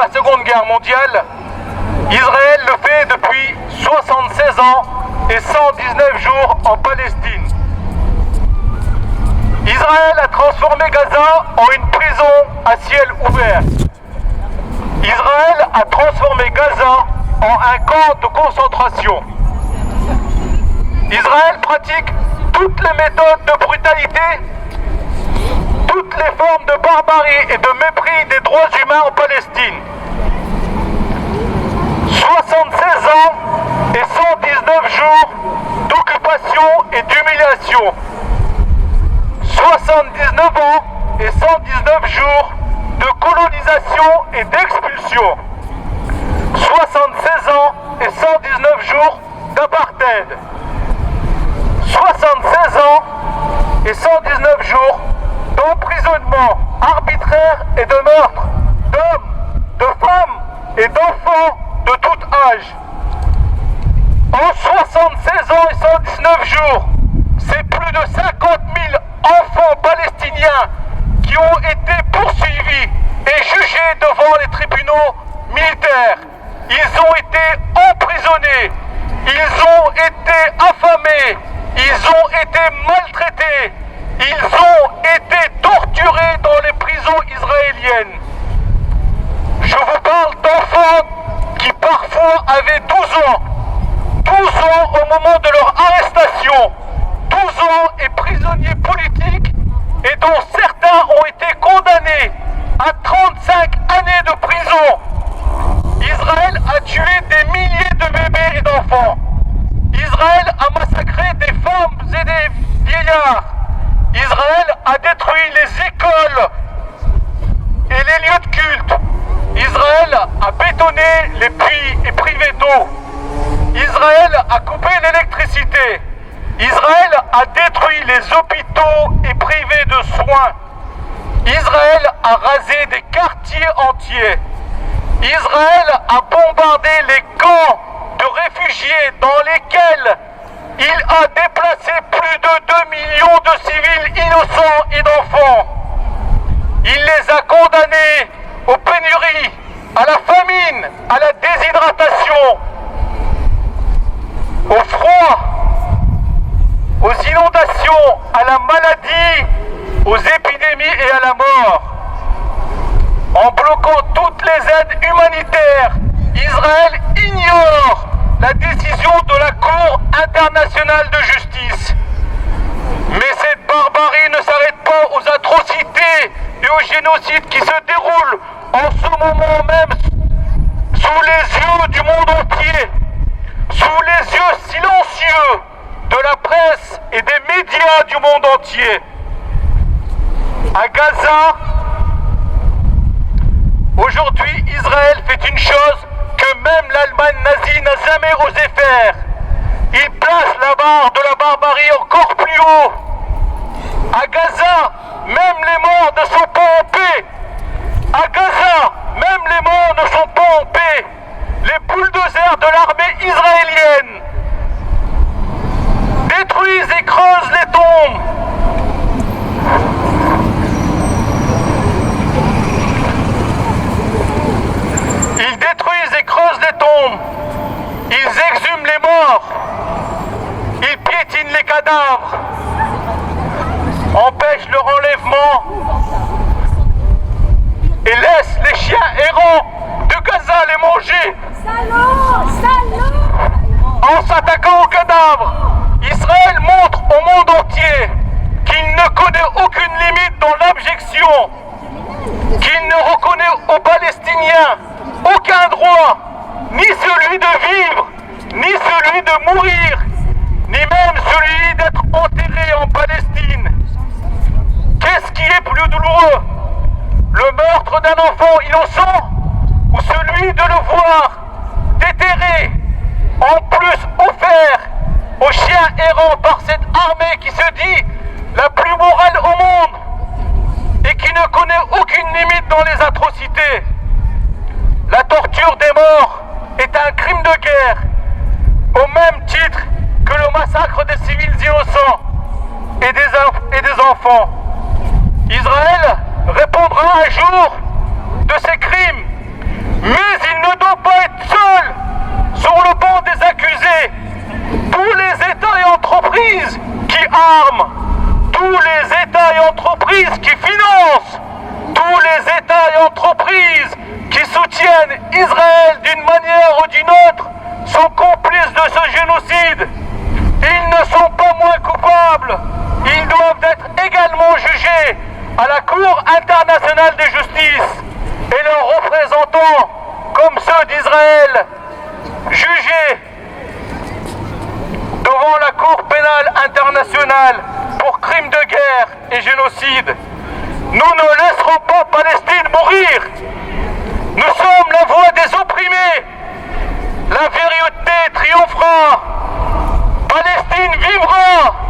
la Seconde Guerre mondiale, Israël le fait depuis 76 ans et 119 jours en Palestine. Israël a transformé Gaza en une prison à ciel ouvert. Israël a transformé Gaza en un camp de concentration. Israël pratique toutes les méthodes de brutalité, toutes les formes de barbarie et de mépris des droits humains en Palestine. 76 ans et 119 jours d'occupation et d'humiliation. 79 ans et 119 jours de colonisation et d'expulsion. 76 ans et 119 jours d'apartheid. 76 ans et 119 jours d'emprisonnement arbitraire et de meurtre d'hommes, de femmes et d'enfants de tout âge. En 76 ans et 119 jours, c'est plus de 50 000 enfants palestiniens qui ont été poursuivis et jugés devant les tribunaux militaires. Ils ont été emprisonnés, ils ont été affamés, ils ont été maltraités, ils ont été torturés dans les prisons israéliennes. Je vous parle d'enfants qui parfois avaient 12 ans. 12 ans au moment de leur arrestation. 12 ans et prisonniers politiques et dont certains ont été condamnés à 35 années de prison. Israël a tué des milliers de bébés et d'enfants. Israël a massacré des femmes et des vieillards. Israël a détruit les écoles et les lieux de culte. Israël a bétonné les puits et privé d'eau. Israël a coupé l'électricité. Israël a détruit les hôpitaux et privé de soins. Israël a rasé des quartiers entiers. Israël a bombardé les camps de réfugiés dans lesquels il a déplacé plus de 2 millions de civils innocents et d'enfants. Il les a condamnés aux pénuries, à la famine, à la déshydratation, au froid, aux inondations, à la maladie, aux épidémies et à la mort. En bloquant toutes les aides humanitaires, Israël ignore la décision de la Cour internationale de justice. Mais cette barbarie ne s'arrête pas aux atrocités et au génocide qui se déroulent en ce moment même sous les yeux du monde entier, sous les yeux silencieux de la presse et des médias du monde entier. À Gaza, aujourd'hui, Israël fait une chose que même l'Allemagne nazie n'a jamais osé faire. Il place la barre de la barbarie encore plus haut. À Gaza, même les morts ne sont pas en paix. À Gaza, même les morts ne sont pas en paix. Les bulldozers de l'armée israélienne détruisent et creusent les tombes. Ils détruisent et creusent les tombes. Ils exhument les morts. Ils piétinent les cadavres. Empêchent leur enlèvement. Et laissent les chiens errants de Gaza les manger. Salaud! Salaud! En s'attaquant aux cadavres, Israël montre au monde entier qu'il ne connaît aucune limite dans l'abjection, qu'il ne reconnaît aux Palestiniens aucun droit, ni celui de vivre, ni celui de mourir, ni même celui d'être enterré en Palestine. Qu'est-ce qui est plus douloureux? Le meurtre d'un enfant innocent ou celui de le voir déterré, en plus offert aux chiens errants par cette armée qui se dit la plus morale au monde et qui ne connaît aucune limite dans les atrocités? La torture des morts est un crime de guerre, au même titre que le massacre des civils innocents et des enfants. Israël répondra un jour de ces crimes, pas être seuls sur le banc des accusés. Tous les États et entreprises qui arment, tous les États et entreprises qui financent, tous les États et entreprises qui soutiennent Israël d'une manière ou d'une autre sont complices de ce génocide. Ils ne sont pas moins coupables. Ils doivent être également jugés à la Cour internationale de justice et leurs représentants, comme ceux d'Israël, jugés devant la Cour pénale internationale pour crimes de guerre et génocide. Nous ne laisserons pas Palestine mourir. Nous sommes la voix des opprimés. La vérité triomphera. Palestine vivra.